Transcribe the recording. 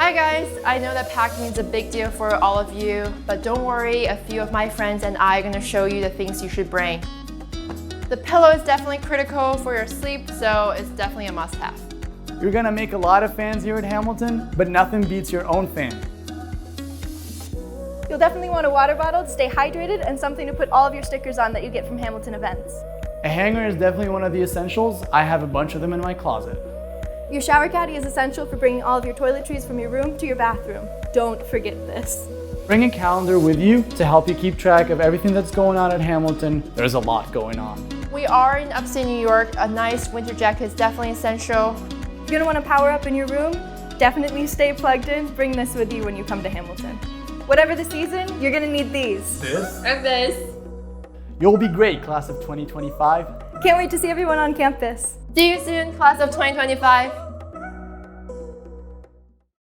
Hi guys, I know that packing is a big deal for all of you, but don't worry, a few of my friends and I are going to show you the things you should bring. The pillow is definitely critical for your sleep, so it's definitely a must-have. You're gonna make a lot of fans here at Hamilton, but nothing beats your own fan. You'll definitely want a water bottle to stay hydrated and something to put all of your stickers on that you get from Hamilton events. A hanger is definitely one of the essentials. I have a bunch of them in my closet. Your shower caddy is essential for bringing all of your toiletries from your room to your bathroom. Don't forget this. Bring a calendar with you to help you keep track of everything that's going on at Hamilton. There's a lot going on. We are in upstate New York. A nice winter jacket is definitely essential. You're gonna wanna power up in your room. Definitely stay plugged in. Bring this with you when you come to Hamilton. Whatever the season, you're gonna need these. And this. You'll be great, class of 2025. Can't wait to see everyone on campus. See you soon, class of 2025.